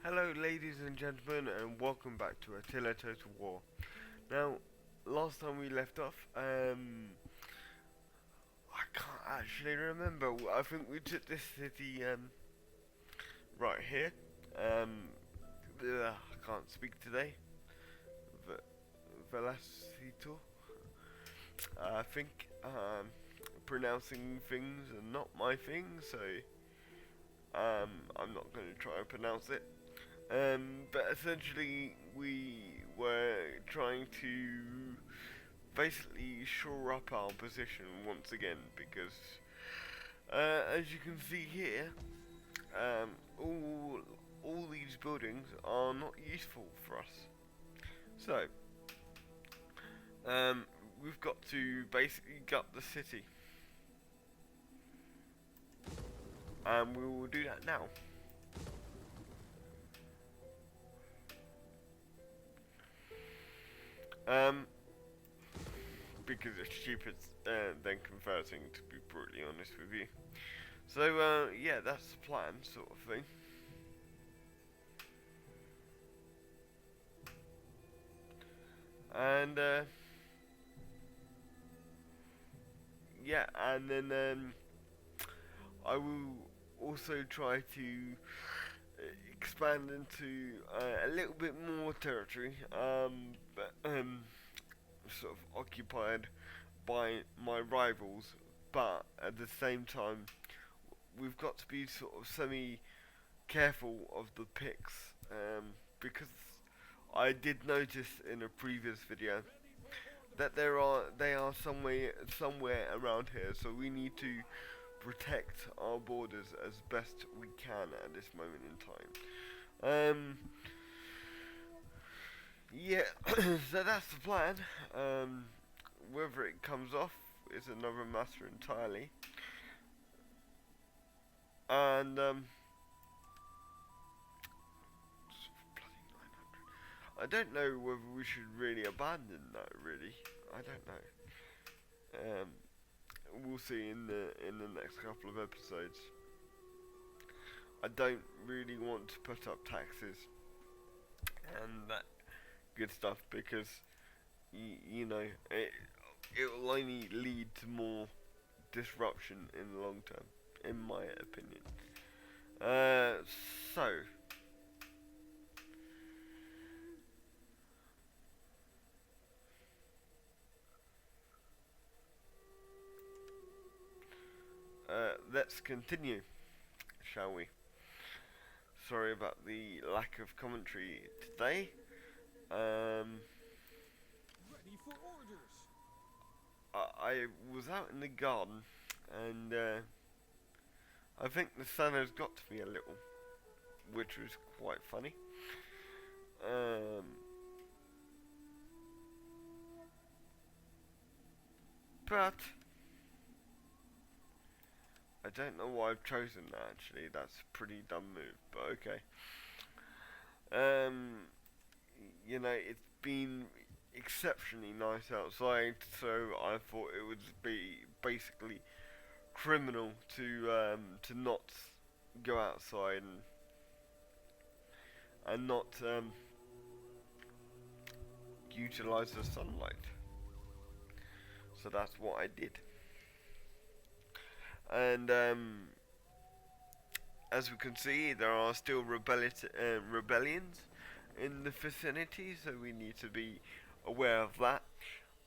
Hello, ladies and gentlemen, and welcome back to Attila Total War. Now, last time we left off, I can't actually remember. I think we took this city, right here. Um, I can't speak today. V- Velocito. I think, pronouncing things are not my thing, so, I'm not going to try and pronounce it. But essentially, we were trying to basically shore up our position once again because, as you can see here, um, all all these buildings are not useful for us. So, um, we've got to basically gut the city, and we will do that now. Um, because it's cheaper than converting, to be brutally honest with you. So, yeah, that's the plan, sort of thing. And, yeah, and then, I will also try to expand into a little bit more territory, but, sort of occupied by my rivals, but at the same time, we've got to be sort of semi careful of the picks, because I did notice in a previous video that they are somewhere around here, so we need to protect our borders as best we can at this moment in time. Yeah, so that's the plan. Whether it comes off is another matter entirely. And I don't know whether we should really abandon that. Really, I don't know. We'll see in the next couple of episodes. I don't really want to put up taxes and that good stuff because you know it will only lead to more disruption in the long term, in my opinion. Uh, so let's continue, shall we? Sorry about the lack of commentary today. Um, Ready for orders. I was out in the garden and I think the sun has got to me a little, which was quite funny. Um, but I don't know why I've chosen that actually. That's a pretty dumb move, but okay. Um, it's been exceptionally nice outside, so I thought it would be basically criminal to not go outside and not utilize the sunlight. So that's what I did. And as we can see, there are still rebellions in the vicinity, so we need to be aware of that.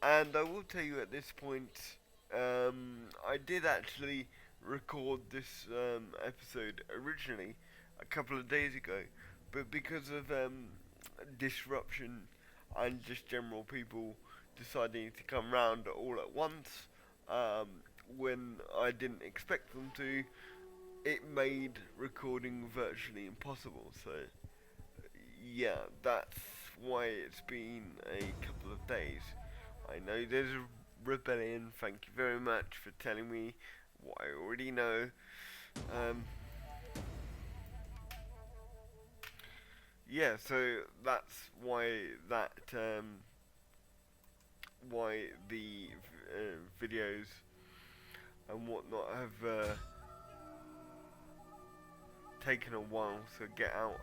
And I will tell you at this point, I did actually record this episode originally a couple of days ago, but because of disruption and just general people deciding to come round all at once, um, when I didn't expect them to, it made recording virtually impossible. So, yeah, that's why it's been a couple of days. I know there's a rebellion. Thank you very much for telling me what I already know. Um, yeah, so that's why the videos and whatnot have taken a while to get out.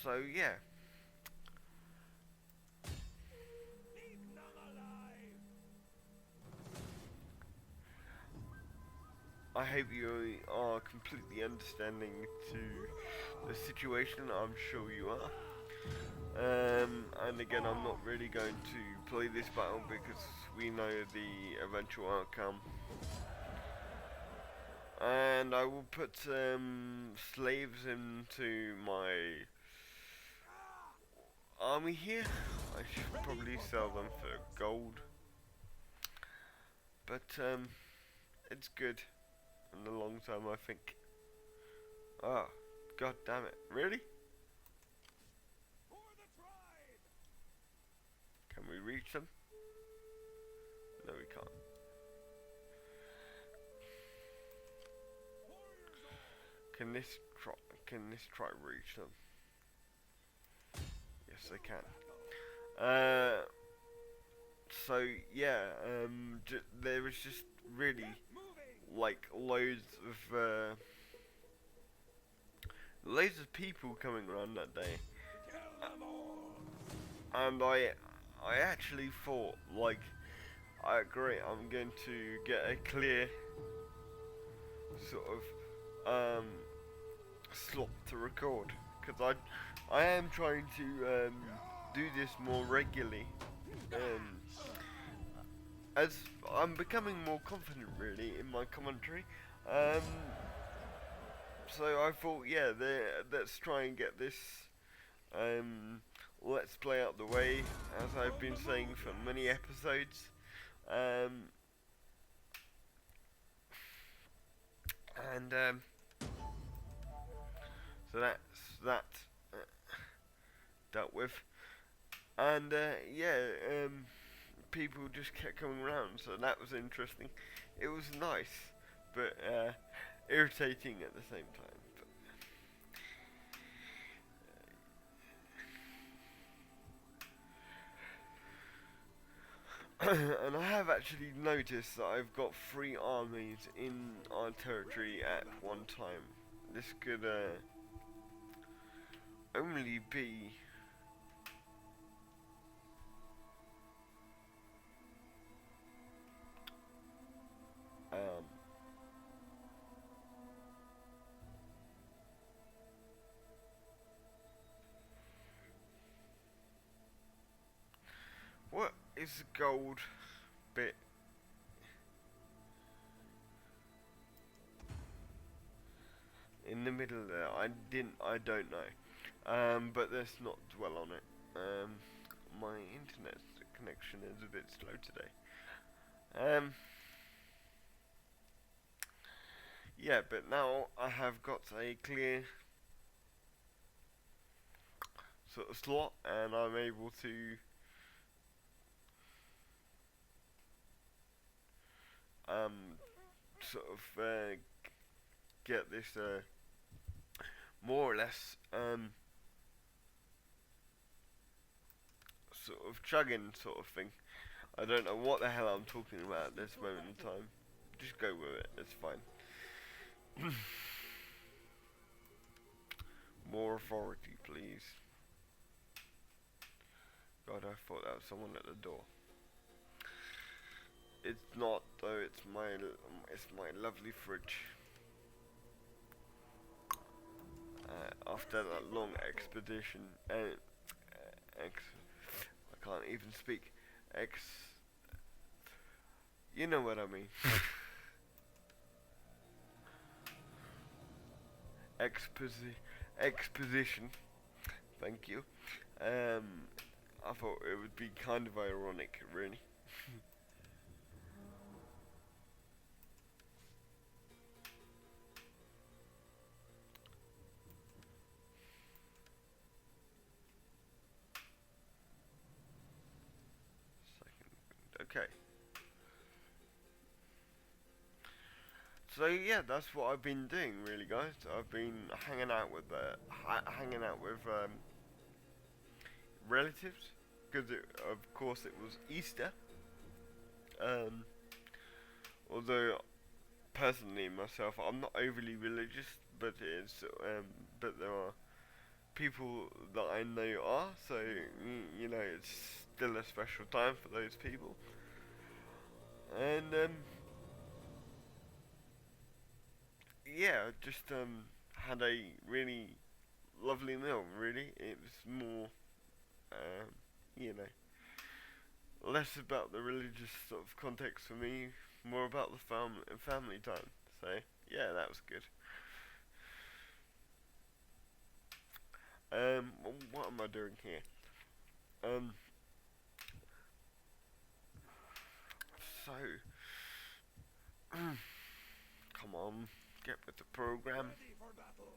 So yeah, Leave none alive. I hope you are completely understanding to the situation. I'm sure you are. And again, I'm not really going to play this battle because we know the eventual outcome. And I will put slaves into my army here. I should probably sell them for gold. But it's good in the long term, I think. Oh, god damn it. Really? For the tribe. Can we reach them? No, we can't. Warriors all. Can this tribe reach them? Yes, they can. So yeah, there was just really Moving. like loads of people coming around that day, Kill them all. and I actually thought like, great, I'm going to get a clear sort of slot to record because I am trying to do this more regularly. Um, as I'm becoming more confident really in my commentary. Um, so I thought, yeah, let's try and get this let's play out the way, as I've been saying for many episodes. Um, and so that's that dealt with. And yeah, people just kept coming around, so that was interesting. It was nice, but irritating at the same time. And I have actually noticed that I've got 3 armies in our territory at one time. This could only be um, what is the gold bit? In the middle there, I don't know. But let's not dwell on it. My internet connection is a bit slow today. Yeah, but now I have got a clear sort of slot, and I'm able to sort of get this more or less sort of chugging sort of thing. I don't know what the hell I'm talking about at this moment in time. Just go with it, it's fine. More authority, please. God, I thought that was someone at the door. It's not though. It's my lovely fridge. After that long expedition, I can't even speak. You know what I mean. Exposition. Thank you. I thought it would be kind of ironic, really. Okay. So yeah, that's what I've been doing, really, guys. I've been hanging out with relatives, because of course it was Easter. Um, although personally myself, I'm not overly religious, but but there are people that I know are, so you know it's still a special time for those people. And yeah, just had a really lovely meal. Really, it was more you know less about the religious sort of context for me, more about the family time. So yeah, that was good. What am I doing here? Um, so come on, get with the program. Ready for battle.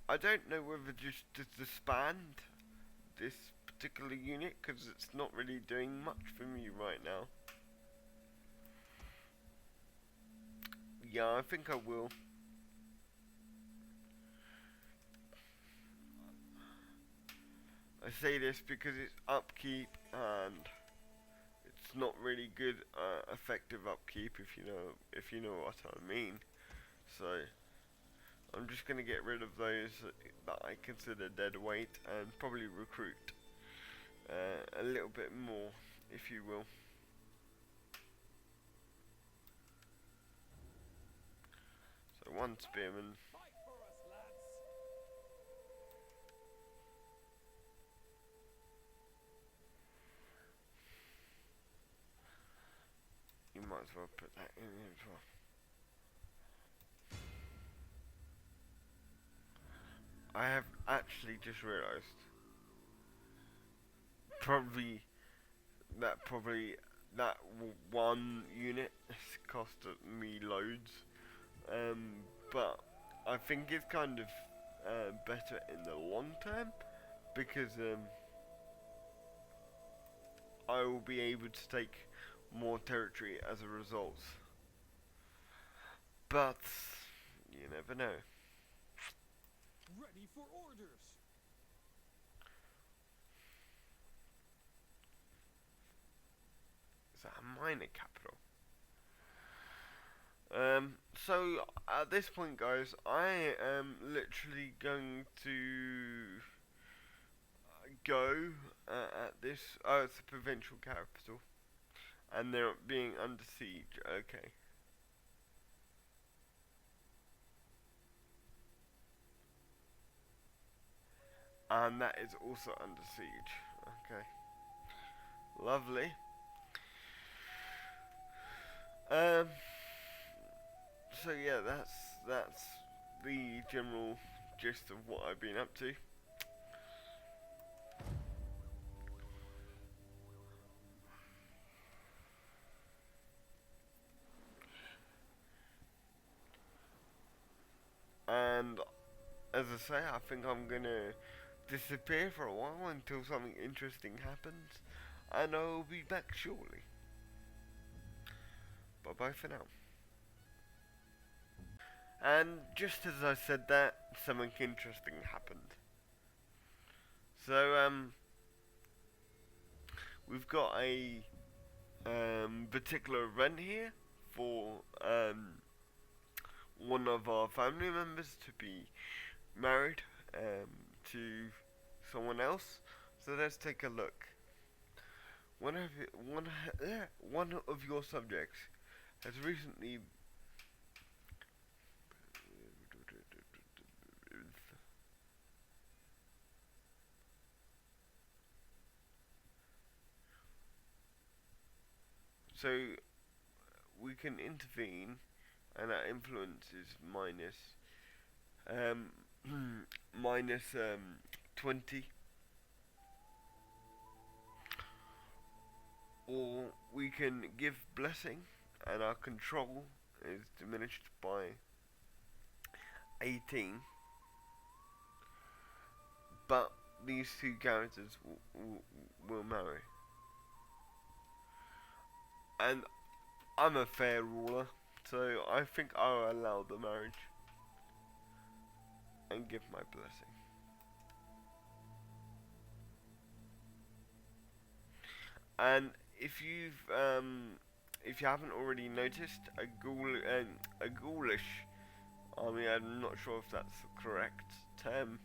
I don't know whether just to disband this particular unit because it's not really doing much for me right now. Yeah, I think I will. I say this because it's upkeep and it's not really good, effective upkeep if you know what I mean. So I'm just gonna get rid of those that I consider dead weight and probably recruit a little bit more, if you will. So one spearman. Fight for us, lads. You might as well put that in as well. I have actually just realised probably probably that one unit has cost me loads, but I think it's kind of better in the long term because I will be able to take more territory as a result. But you never know. Ready for orders. Is that a minor capital? So at this point, guys, I am literally going to go at this. Oh, it's a provincial capital, and they're being under siege. Okay. And that is also under siege. Okay. Lovely. Um. So yeah, that's the general gist of what I've been up to. And as I say, I think I'm gonna disappear for a while until something interesting happens, and I'll be back shortly. Bye bye for now. And just as I said that, something interesting happened. So we've got a particular event here for one of our family members to be married to someone else. So let's take a look. One of your subjects has recently so we can intervene, and that influence is um, minus 20, or we can give blessing, and our control is diminished by 18. But these two characters will marry, and I'm a fair ruler, so I think I'll allow the marriage and give my blessing. And if you haven't already noticed, a ghoulish army, I'm not sure if that's the correct term,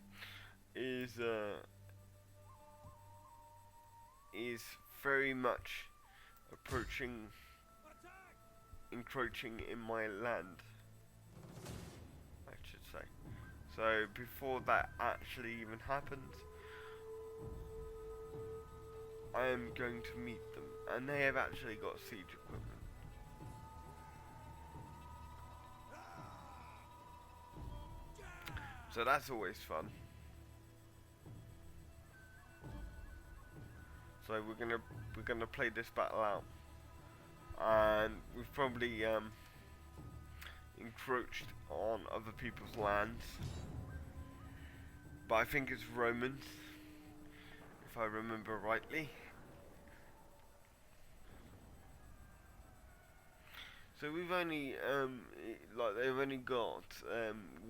is very much approaching, Attack! encroaching in my land, I should say. So before that actually even happens, I am going to meet them, and they have actually got siege equipment. So that's always fun. So we're gonna play this battle out, and we've probably encroached on other people's lands, but I think it's Romans, if I remember rightly. So we've only like they've only got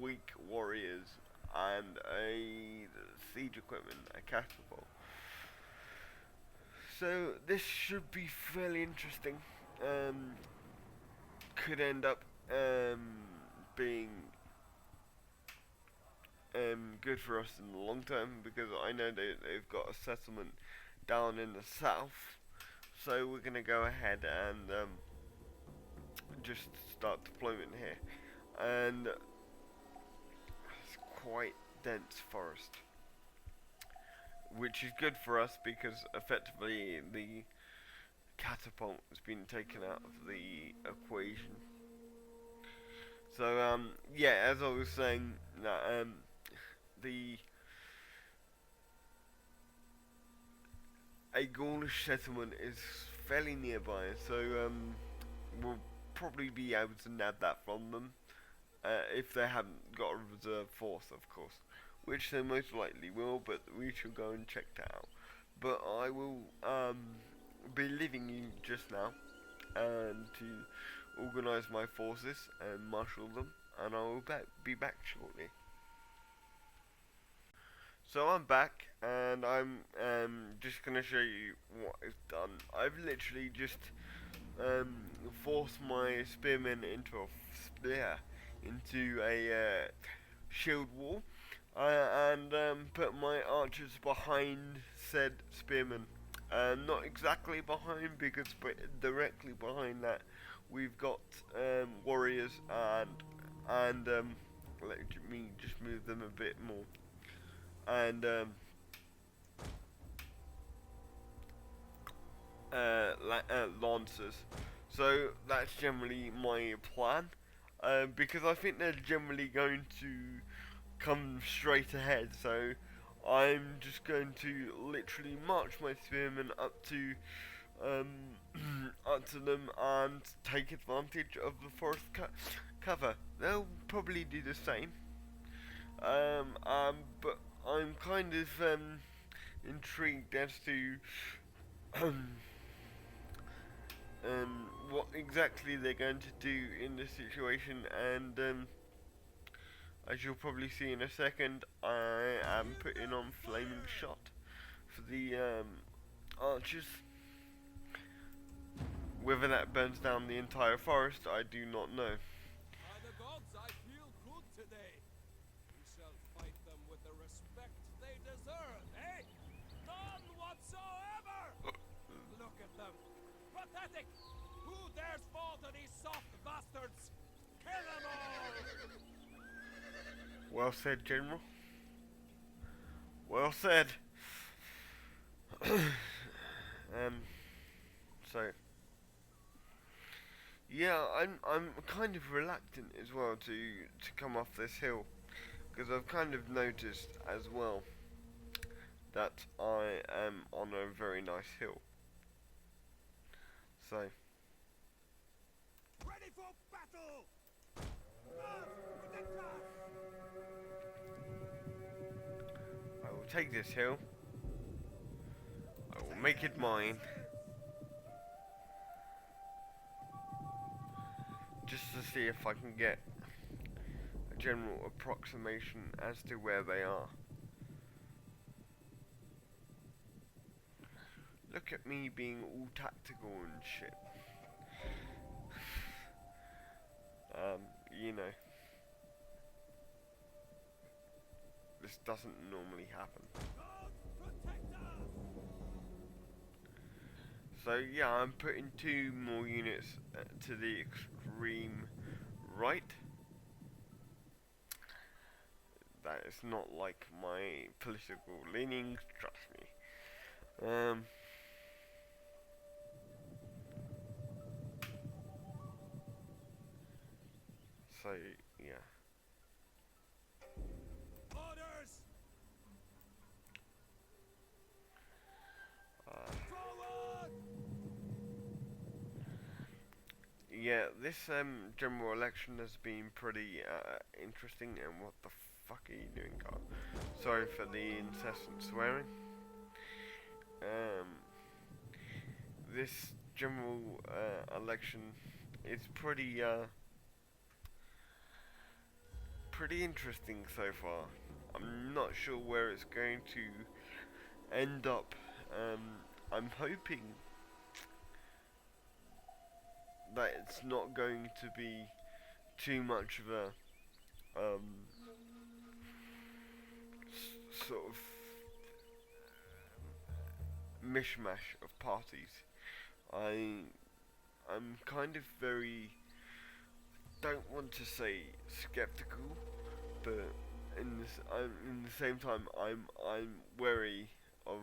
weak warriors and a siege equipment, a catapult. So this should be fairly interesting. Could end up being good for us in the long term, because I know they've got a settlement down in the south. So we're gonna go ahead and just start deployment here, and it's quite dense forest, which is good for us because effectively the catapult has been taken out of the equation. So yeah, as I was saying, that the a Gaulish settlement is fairly nearby, so we'll probably be able to nab that from them, if they haven't got a reserve force, of course, which they most likely will, but we shall go and check that out. But I will be leaving you just now, and to organise my forces and marshal them, and I will be back shortly. So I'm back, and I'm just going to show you what I've done. I've literally just forced my spearmen into a shield wall, and put my archers behind said spearmen. Not exactly behind, because directly behind that we've got warriors, and let me just move them a bit more, and lancers. So that's generally my plan, because I think they're generally going to come straight ahead. So I'm just going to literally march my spearmen up to up to them and take advantage of the forest cover. They'll probably do the same. But I'm kind of intrigued as to what exactly they're going to do in this situation, and as you'll probably see in a second, I am putting on flaming shot for the archers. Whether that burns down the entire forest, I do not know. By the gods, I feel good today. We shall fight them with the respect they deserve, eh? None whatsoever! Look at them. Pathetic! Who dares fall to these soft bastards? Kill them all! Well said, General. Well said. So yeah, I'm kind of reluctant as well to come off this hill, because I've kind of noticed as well that I am on a very nice hill. So Ready for battle! Move with the craft! I will take this hill. I will make it mine, just to see if I can get a general approximation as to where they are. Look at me being all tactical and shit. You know, this doesn't normally happen. Gods protect us! So yeah, I'm putting 2 more units to the extreme right. That is not like my political leanings, trust me. So yeah. Orders! Uh, Forward! yeah, this general election has been pretty interesting. And what the fuck are you doing, Carl? Sorry for the incessant swearing. Um, this general election is pretty interesting so far. I'm not sure where it's going to end up. I'm hoping that it's not going to be too much of a sort of mishmash of parties. I I'm kind of very, don't want to say skeptical, but in the same time I'm wary of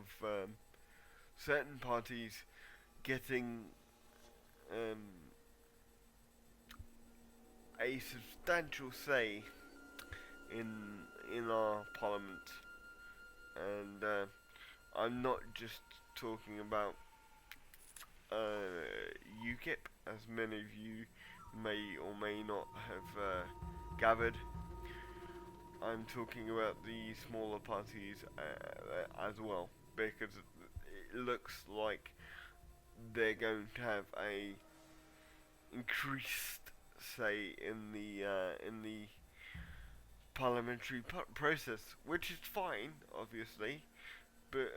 certain parties getting um, a substantial say in in our parliament, and I'm not just talking about UKIP, as many of you may or may not have gathered. I'm talking about the smaller parties as well, because it looks like they're going to have a increased say in the parliamentary process, which is fine, obviously, but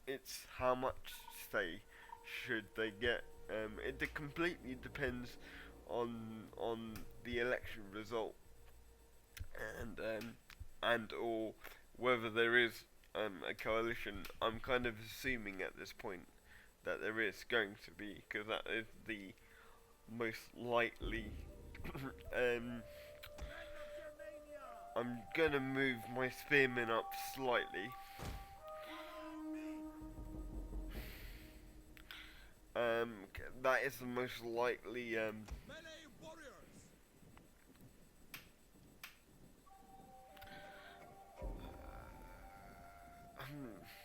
it's how much say should they get. It completely depends on the election result, and or whether there is a coalition. I'm kind of assuming at this point that there is going to be, because that is the most likely. um, I'm gonna move my spearmen up slightly. That is the most likely Melee warriors!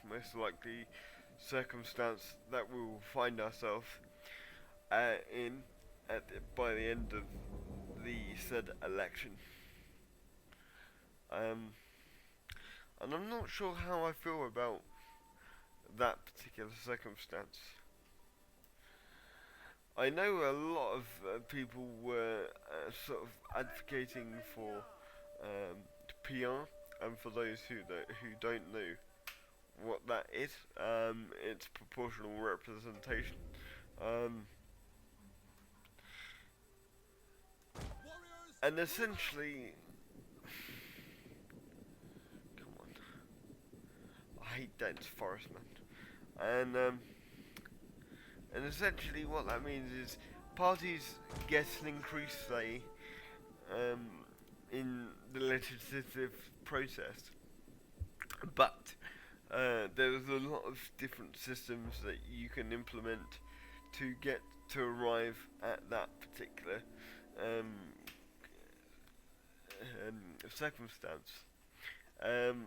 most likely circumstance that we will find ourselves in by the end of the said election. Um, and I'm not sure how I feel about that particular circumstance. I know a lot of people were sort of advocating for PR, and for those who don't know what that is, it's proportional representation. Um, Warriors! and essentially, come on, I hate dense forest, man. And essentially, what that means is parties get an increased say um, in the legislative process, but there's a lot of different systems that you can implement to get to arrive at that particular um, circumstance. Um,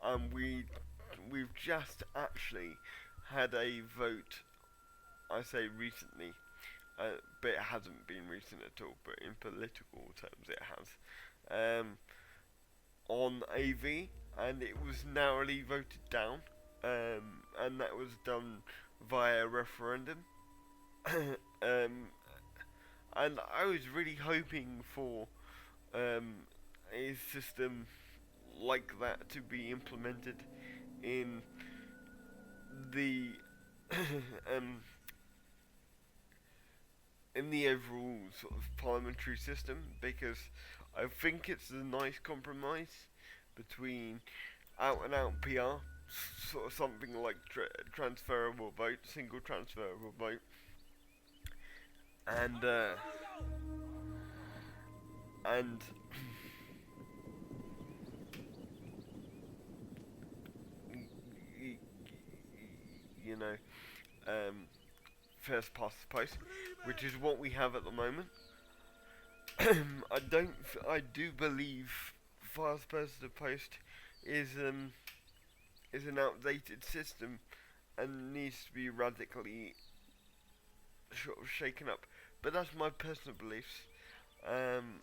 and we've just actually had a vote. I say recently, but it hasn't been recent at all. But in political terms, it has. On AV, and it was narrowly voted down, and that was done via referendum. um, and I was really hoping for a system like that to be implemented in the um, in the overall sort of parliamentary system, because I think it's a nice compromise between out and out PR, sort of something like transferable vote, single transferable vote, and and you know, um, first past the post, which is what we have at the moment. I do believe fast past the post is an outdated system and needs to be radically sort of shaken up. But that's my personal beliefs. Um,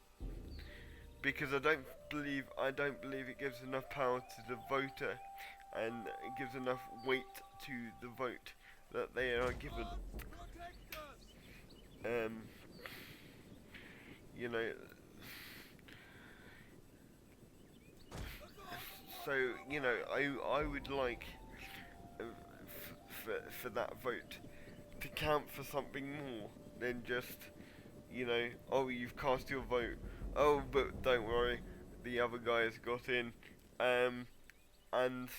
because I don't believe it gives enough power to the voter, and it gives enough weight to the vote that they are given. Um, you know, so I would like for that vote to count for something more than just oh, you've cast your vote. Oh, but don't worry, the other guy has got in. And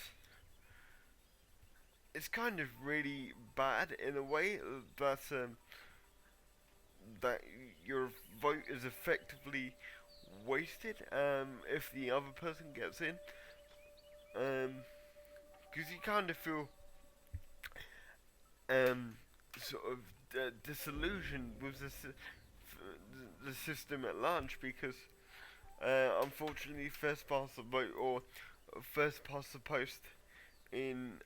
it's kind of really bad in a way that your vote is effectively wasted if the other person gets in. Because you kind of feel sort of disillusioned with the system at large, because unfortunately first past the vote or first past the post in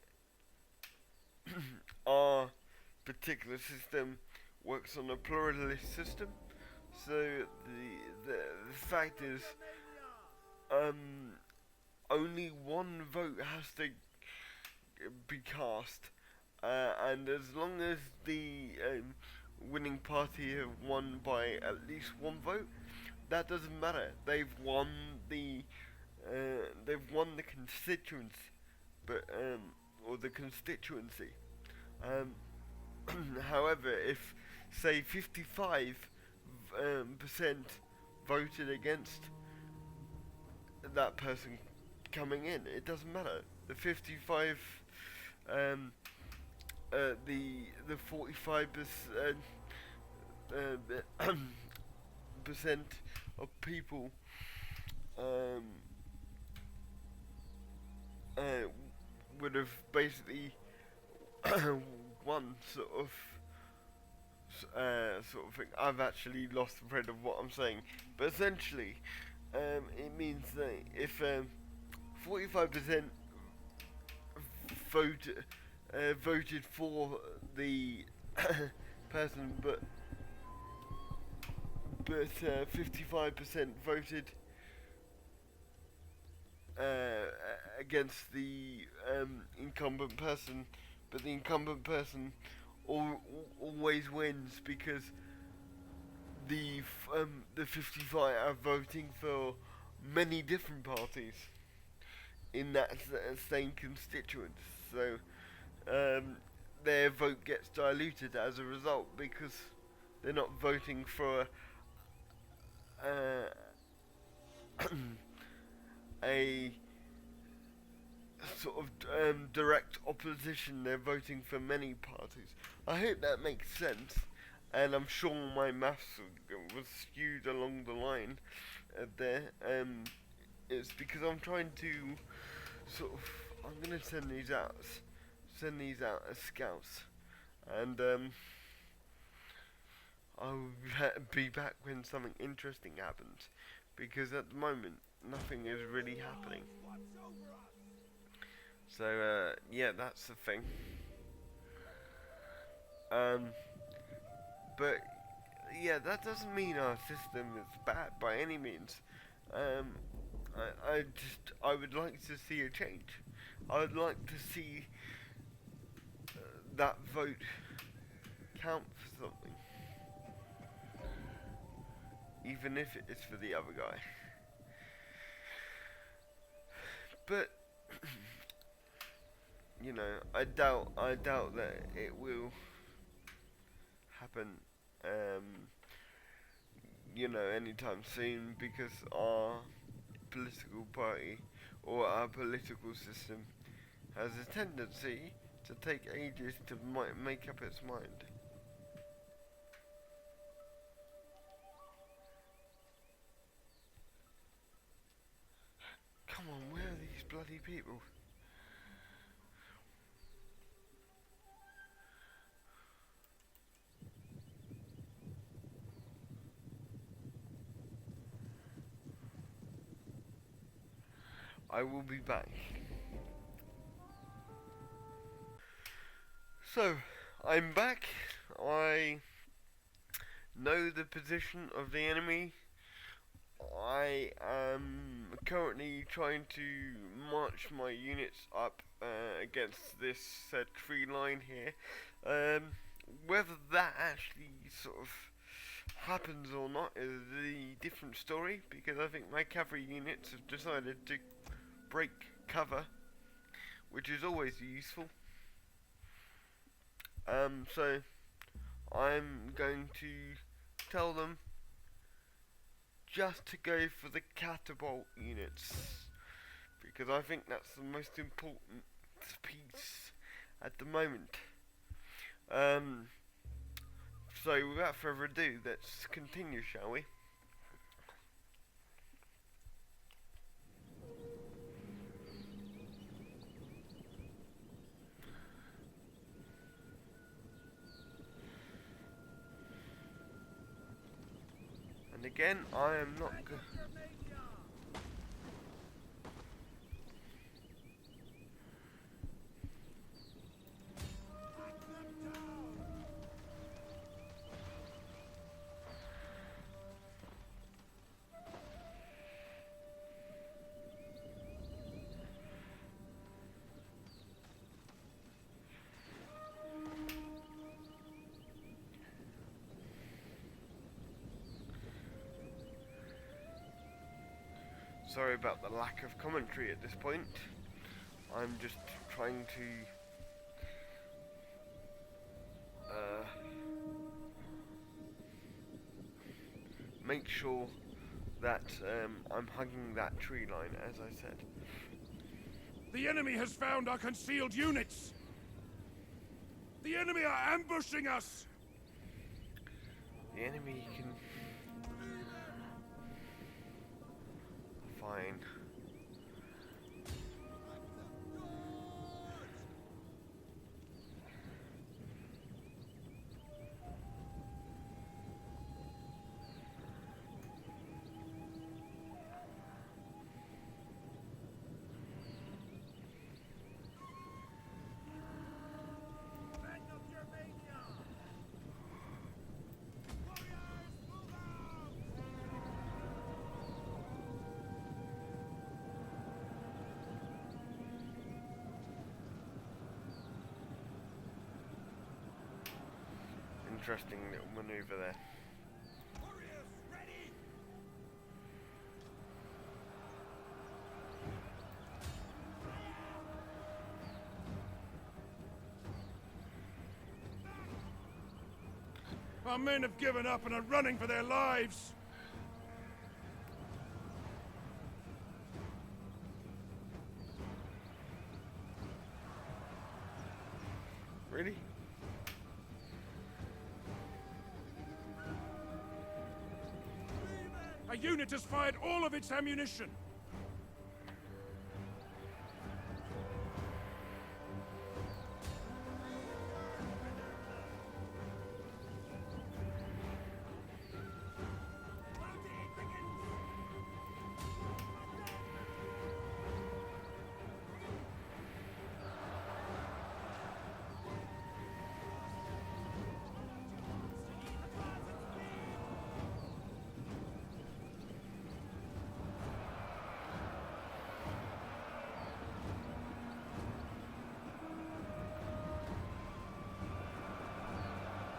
our particular system works on a pluralist system. So the fact is, only one vote has to be cast, and as long as the winning party have won by at least one vote, that doesn't matter. They've won the constituents, but or the constituency. Um, However, if say 55 percent voted against that person coming in, it doesn't matter. The 55, the 45% percent of people um, uh, would have basically one sort of thing. I've actually lost the thread of what I'm saying, but essentially, it means that if 45% voted for the person, but 55% voted against the incumbent person, but the incumbent person always wins, because the 55 are voting for many different parties in that same constituents. So their vote gets diluted as a result, because they're not voting for a sort of direct opposition. They're voting for many parties. I hope that makes sense, and I'm sure my maths was skewed along the line there. It's because I'm trying to sort of, I'm gonna send these out as scouts, and I'll be back when something interesting happens, because at the moment nothing is really happening. So yeah, that's the thing. But yeah, that doesn't mean our system is bad by any means. Um, I would like to see a change. I would like to see that vote count for something, even if it is for the other guy. But I doubt that it will happen anytime soon, because our political party or our political system has a tendency to take ages to make up its mind. Come on, where are these bloody people? I will be back. So, I'm back. I know the position of the enemy. I am currently trying to march my units up against this tree line here. Whether that actually sort of happens or not is the different story, because I think my cavalry units have decided to break cover, which is always useful. So I'm going to tell them just to go for the catapult units, because I think that's the most important piece at the moment. So without further ado, let's continue, shall we? And again, I am not good. Sorry about the lack of commentary at this point. I'm just trying to make sure that I'm hugging that tree line, as I said. The enemy has found our concealed units! The enemy are ambushing us! The enemy can... Fine. Interesting little maneuver there. Warriors, ready! Our men have given up and are running for their lives! Really? A unit has fired all of its ammunition!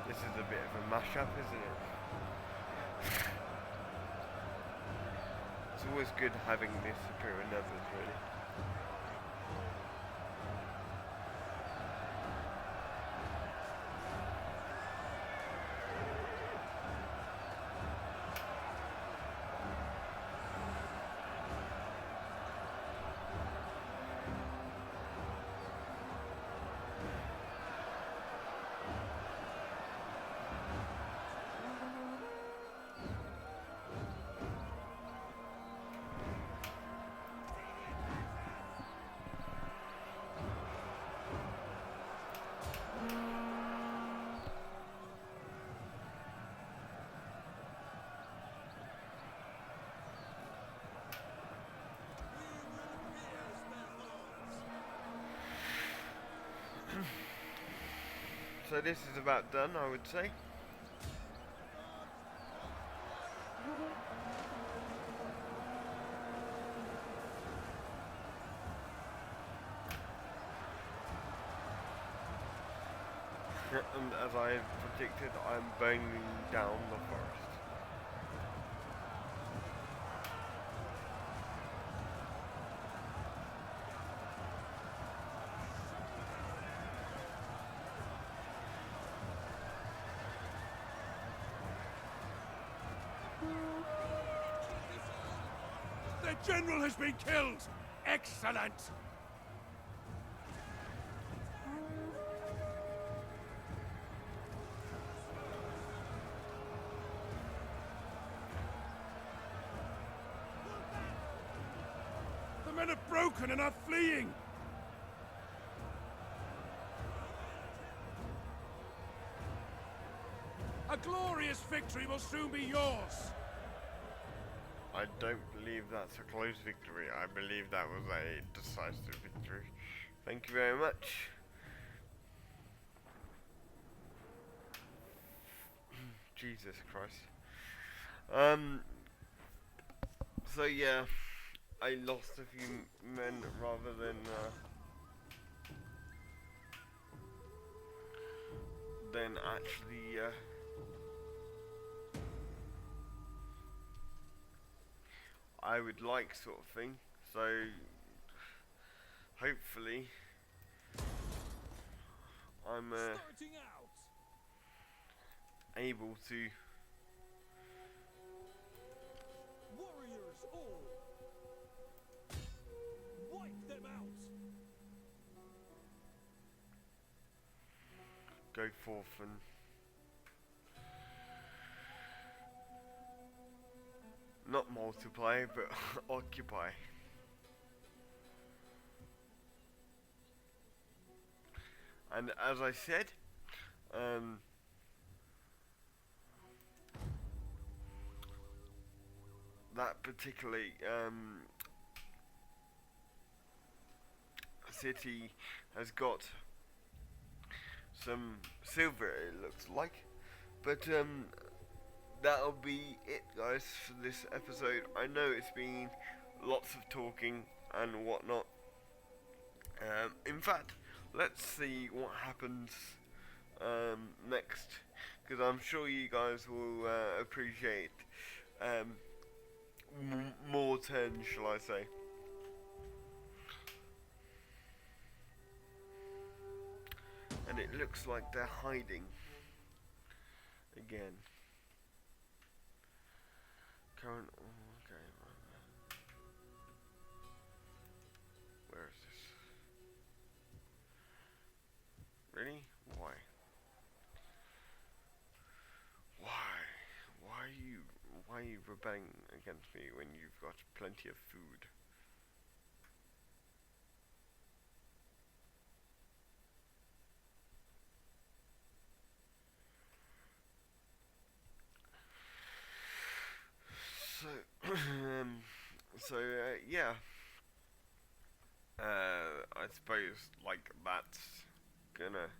This is a bit of a mashup, isn't it? It's always good having this superior numbers, really. So this is about done, I would say. And as I predicted, I'm burning down the forest. The general has been killed! Excellent! The men have broken and are fleeing! A glorious victory will soon be yours! I don't believe that's a close victory. I believe that was a decisive victory. Thank you very much. Jesus Christ. So yeah, I lost a few men rather than actually I would like, sort of thing. So hopefully I'm Starting out! able to Warriors all! Wipe them out! go forth and not multiply but occupy. And as I said, that particularly city has got some silver, it looks like. But that'll be it, guys, for this episode. I know it's been lots of talking and whatnot. In fact, let's see what happens next, because I'm sure you guys will appreciate more turns, shall I say. And it looks like they're hiding again. Current. Okay. Where is this? Really? Why? Why are you rebelling against me when you've got plenty of food? So, yeah. I suppose, like, that's gonna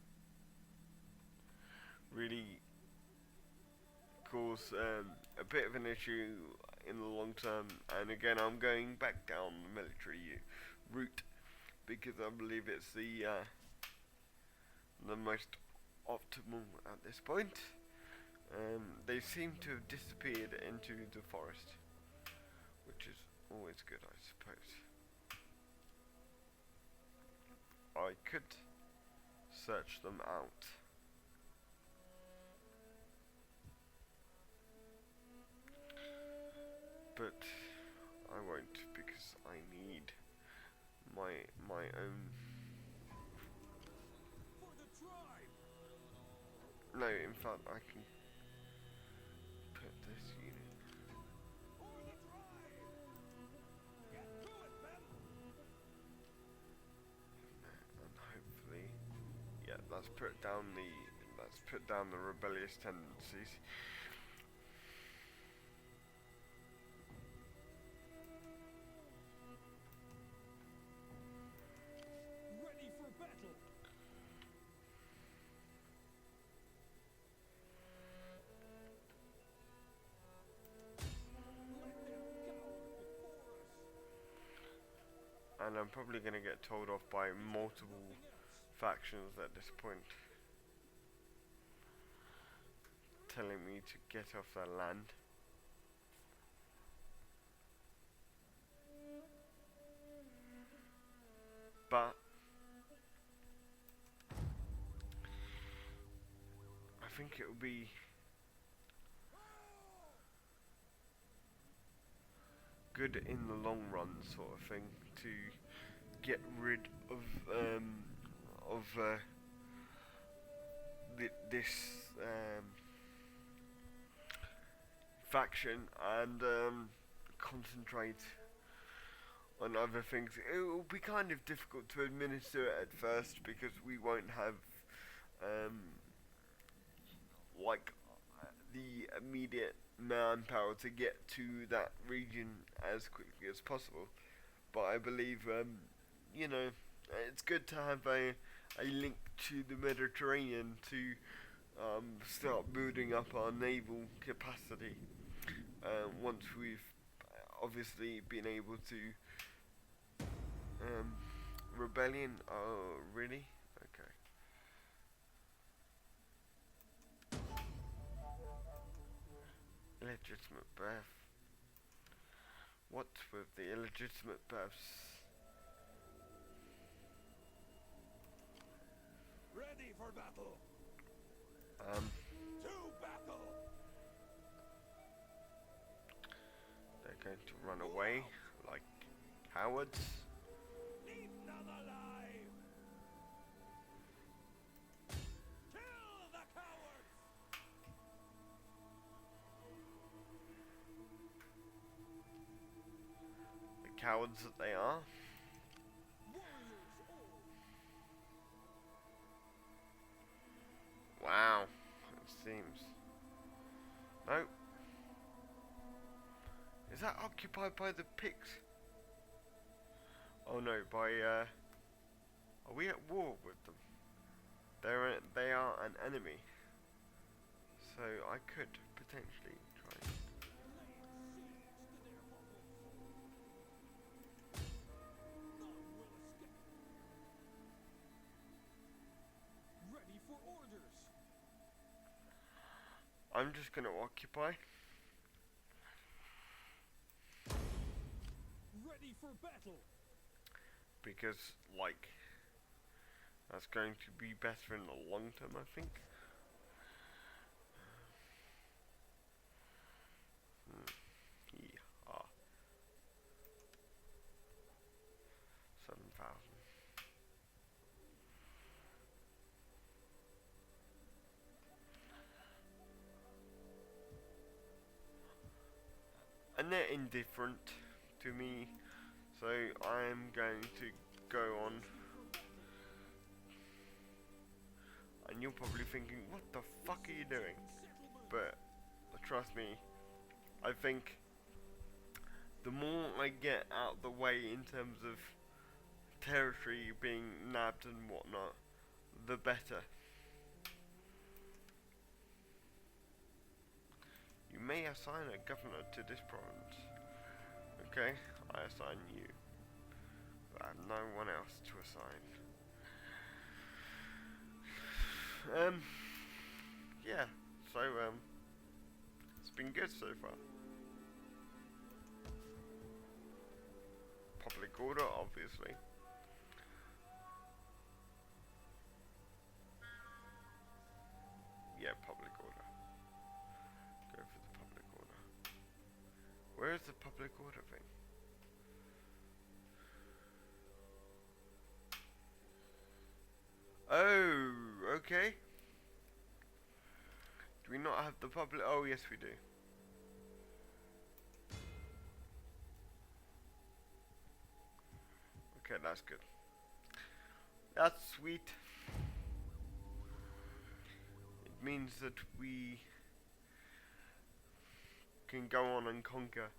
really cause a bit of an issue in the long term. And again, I'm going back down the military route because I believe it's the most optimal at this point. They seem to have disappeared into the forest, which is always good, I suppose. I could search them out. But I won't, because I need my own. For the tribe! No, in fact, I can put this unit. For the tribe! Get to it, men! And hopefully, yeah, let's put down the rebellious tendencies. Ready for battle! And I'm probably going to get told off by multiple Nothing else. factions at this point, telling me to get off their land. But I think it will be good in the long run, sort of thing, to get rid of this faction and concentrate on other things. It will be kind of difficult to administer it at first because we won't have um, like the immediate manpower to get to that region as quickly as possible. But I believe, you know, it's good to have a link to the Mediterranean to start building up our naval capacity. Once we've obviously been able to rebellion. Oh, really? Okay. Illegitimate birth. What with the illegitimate births? Ready for battle. Um, To battle. they're going to run away like cowards. Leave none alive. Kill the cowards. The cowards that they are. Warriors all. Wow, it seems. No. Is that occupied by the Picts? Oh no, by are we at war with them? They are an enemy. So I could potentially try and Laying siege to their hovels. None will escape. Ready for orders. I'm just gonna occupy. Ready for battle. Because like that's going to be better in the long term, I think. Yeah. 7,000. And they're indifferent to me, so I'm going to go on. And you're probably thinking, what the fuck are you doing? But trust me, I think the more I get out of the way in terms of territory being nabbed and whatnot, the better. You may assign a governor to this province. Okay, I assign you. But I have no one else to assign. Yeah, so, it's been good so far. Public order, obviously. Yeah, public order. Go for the public order. Where is the public order thing? Oh, okay. Do we not have the public? Oh, yes, we do. Okay, that's good. That's sweet. It means that we can go on and conquer.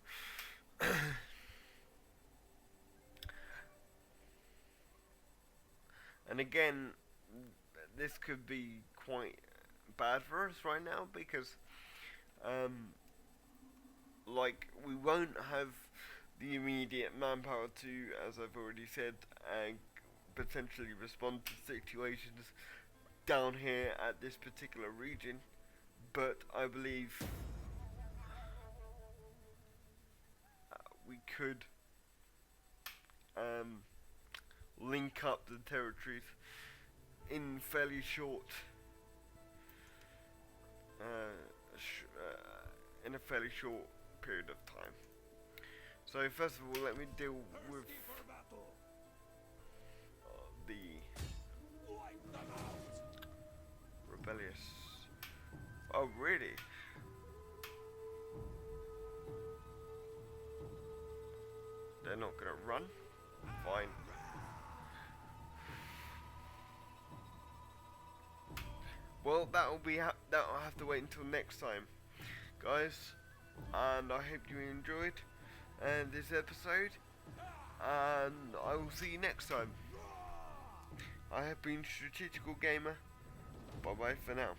And again, this could be quite bad for us right now because, like, we won't have the immediate manpower to, as I've already said, potentially respond to situations down here at this particular region. But I believe we could link up the territories in fairly short, in a fairly short period of time. So first of all, let me deal with the rebellious. Oh really? They're not gonna run? Fine. Well, that'll have to wait until next time, guys. And I hope you enjoyed this episode. And I will see you next time. I have been Strategical Gamer. Bye bye for now.